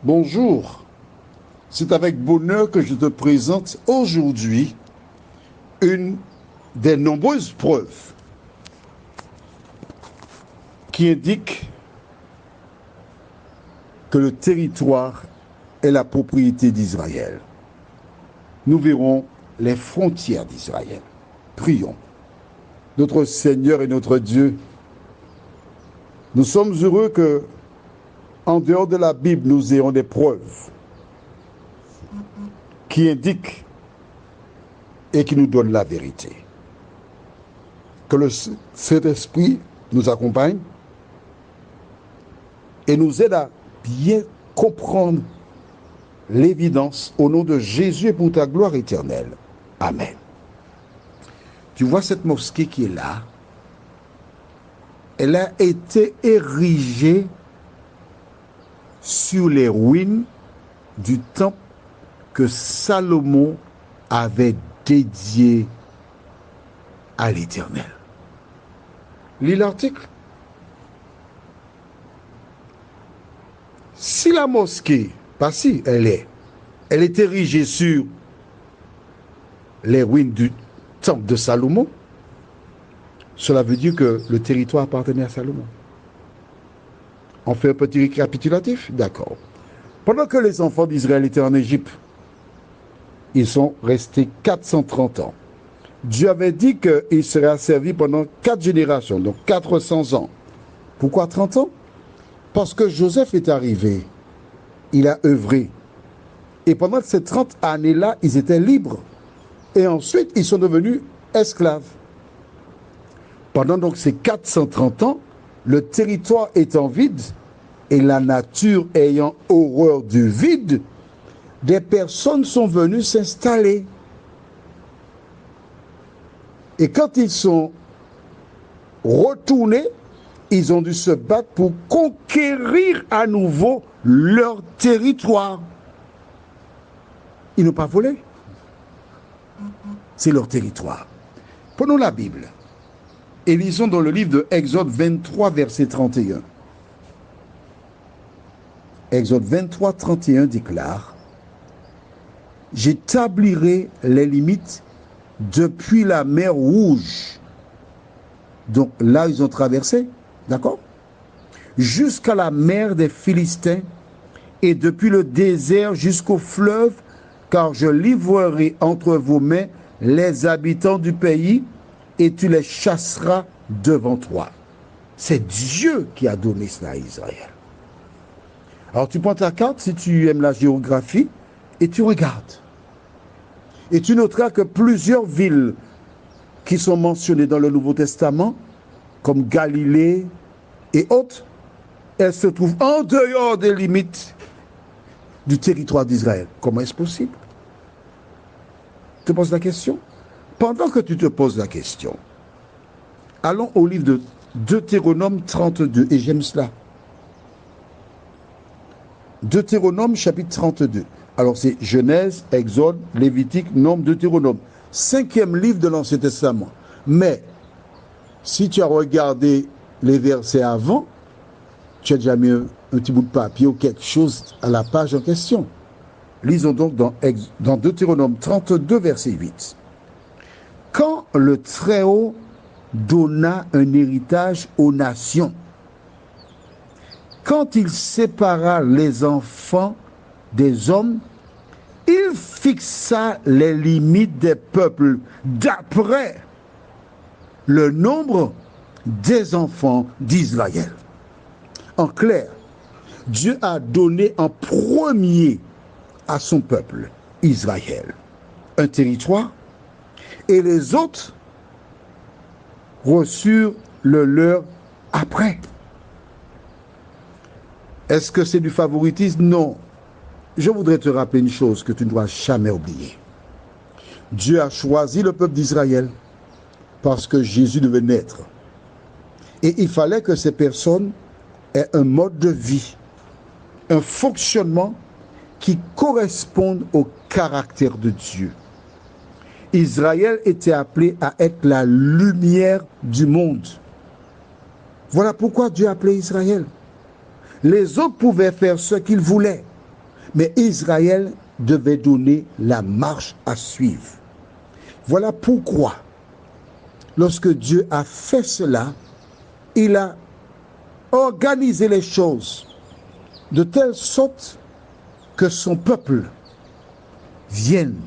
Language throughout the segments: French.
Bonjour, c'est avec bonheur que je te présente aujourd'hui une des nombreuses preuves qui indiquent que le territoire est la propriété d'Israël. Nous verrons les frontières d'Israël. Prions. Notre Seigneur et notre Dieu, nous sommes heureux que, en dehors de la Bible, nous ayons des preuves qui indiquent et qui nous donnent la vérité. Que le Saint-Esprit nous accompagne et nous aide à bien comprendre l'évidence au nom de Jésus et pour ta gloire éternelle. Amen. Tu vois cette mosquée qui est là, elle a été érigée sur les ruines du temple que Salomon avait dédié à l'Éternel. Lis l'article. Si la mosquée, pas si, elle est érigée sur les ruines du temple de Salomon, cela veut dire que le territoire appartenait à Salomon. On fait un petit récapitulatif? D'accord. Pendant que les enfants d'Israël étaient en Égypte, ils sont restés 430 ans. Dieu avait dit qu'ils seraient asservis pendant 4 générations, donc 400 ans. Pourquoi 30 ans? Parce que Joseph est arrivé, il a œuvré. Et pendant ces 30 années-là, ils étaient libres. Et ensuite, ils sont devenus esclaves. Pendant donc ces 430 ans, le territoire étant vide et la nature ayant horreur du vide, des personnes sont venues s'installer. Et quand ils sont retournés, ils ont dû se battre pour conquérir à nouveau leur territoire. Ils n'ont pas volé. C'est leur territoire. Prenons la Bible et lisons dans le livre de Exode 23, verset 31. Exode 23, 31 déclare: j'établirai les limites depuis la mer Rouge. Donc là, ils ont traversé, d'accord? Jusqu'à la mer des Philistins et depuis le désert jusqu'au fleuve, car je livrerai entre vos mains les habitants du pays et tu les chasseras devant toi. C'est Dieu qui a donné cela à Israël. Alors tu prends ta carte, si tu aimes la géographie, et tu regardes. Et tu noteras que plusieurs villes qui sont mentionnées dans le Nouveau Testament, comme Galilée et autres, elles se trouvent en dehors des limites du territoire d'Israël. Comment est-ce possible? Tu te poses la question? Pendant que tu te poses la question, allons au livre de Deutéronome 32, et j'aime cela. Deutéronome chapitre 32. Alors c'est Genèse, Exode, Lévitique, Nombre, Deutéronome. 5e livre de l'Ancien Testament. Mais, si tu as regardé les versets avant, tu as déjà mis un petit bout de papier ou quelque chose à la page en question. Lisons donc dans Deutéronome 32, verset 8. Quand le Très-Haut donna un héritage aux nations, quand il sépara les enfants des hommes, il fixa les limites des peuples d'après le nombre des enfants d'Israël. En clair, Dieu a donné en premier à son peuple, Israël, un territoire, et les autres reçurent le leur après. Est-ce que c'est du favoritisme? Non. Je voudrais te rappeler une chose que tu ne dois jamais oublier. Dieu a choisi le peuple d'Israël parce que Jésus devait naître. Et il fallait que ces personnes aient un mode de vie, un fonctionnement qui corresponde au caractère de Dieu. Israël était appelé à être la lumière du monde. Voilà pourquoi Dieu a appelé Israël. Les autres pouvaient faire ce qu'ils voulaient. Mais Israël devait donner la marche à suivre. Voilà pourquoi, lorsque Dieu a fait cela, il a organisé les choses de telle sorte que son peuple vienne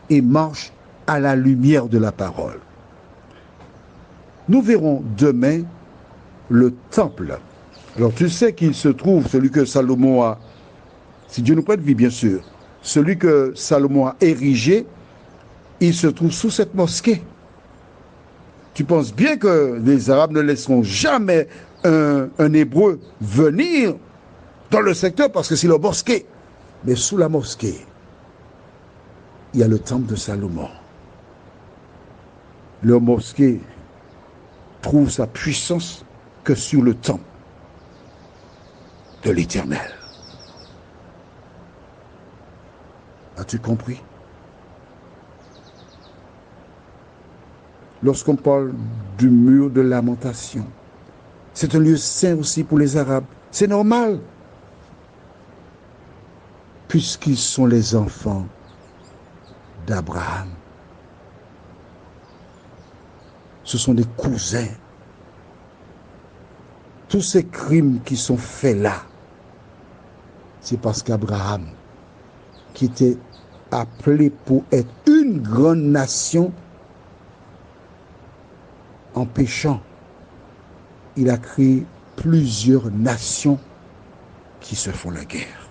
et marche à la lumière de la parole. Nous verrons demain le temple. Alors tu sais qu'il se trouve, celui que Salomon a, si Dieu nous prête vie bien sûr, celui que Salomon a érigé, il se trouve sous cette mosquée. Tu penses bien que les Arabes ne laisseront jamais un Hébreu venir dans le secteur parce que c'est leur mosquée. Mais sous la mosquée, il y a le temple de Salomon. Leur mosquée trouve sa puissance que sur le temple de l'Éternel. As-tu compris? Lorsqu'on parle du mur de lamentation, c'est un lieu saint aussi pour les Arabes. C'est normal, puisqu'ils sont les enfants d'Abraham. Ce sont des cousins. Tous ces crimes qui sont faits là, c'est parce qu'Abraham, qui était appelé pour être une grande nation, en péchant, il a créé plusieurs nations qui se font la guerre.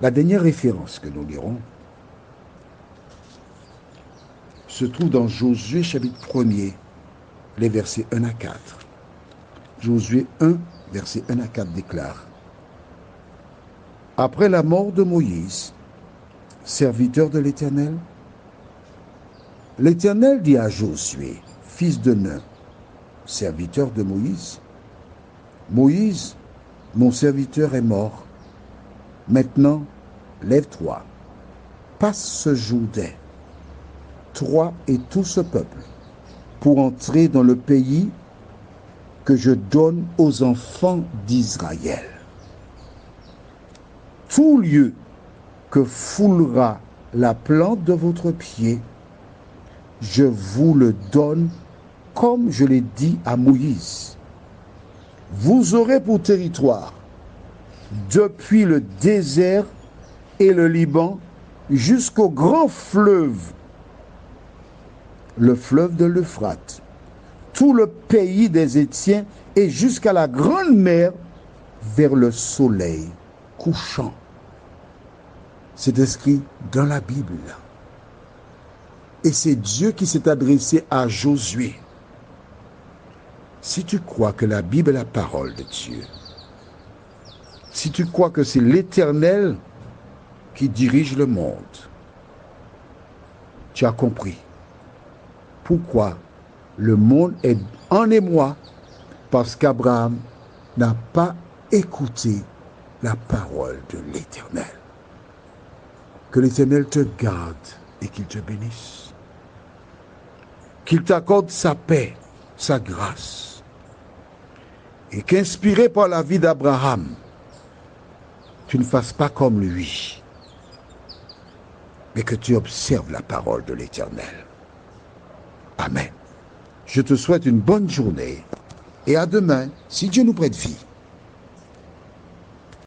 La dernière référence que nous lirons se trouve dans Josué chapitre 1er, les versets 1 à 4. Josué 1, versets 1 à 4 déclare: Après la mort de Moïse, serviteur de l'Éternel, l'Éternel dit à Josué, fils de Nun, serviteur de Moïse: Moïse, mon serviteur est mort. Maintenant, lève-toi, passe ce Jourdain, toi et tout ce peuple, pour entrer dans le pays que je donne aux enfants d'Israël. Tout lieu que foulera la plante de votre pied, je vous le donne comme je l'ai dit à Moïse. Vous aurez pour territoire, depuis le désert et le Liban jusqu'au grand fleuve, le fleuve de l'Euphrate, tout le pays des Hétiens et jusqu'à la grande mer vers le soleil couchant. C'est écrit dans la Bible. Et c'est Dieu qui s'est adressé à Josué. Si tu crois que la Bible est la parole de Dieu, si tu crois que c'est l'Éternel qui dirige le monde, tu as compris pourquoi le monde est en émoi, parce qu'Abraham n'a pas écouté la parole de l'Éternel. Que l'Éternel te garde et qu'il te bénisse. Qu'il t'accorde sa paix, sa grâce. Et qu'inspiré par la vie d'Abraham, tu ne fasses pas comme lui, mais que tu observes la parole de l'Éternel. Amen. Je te souhaite une bonne journée et à demain, si Dieu nous prête vie.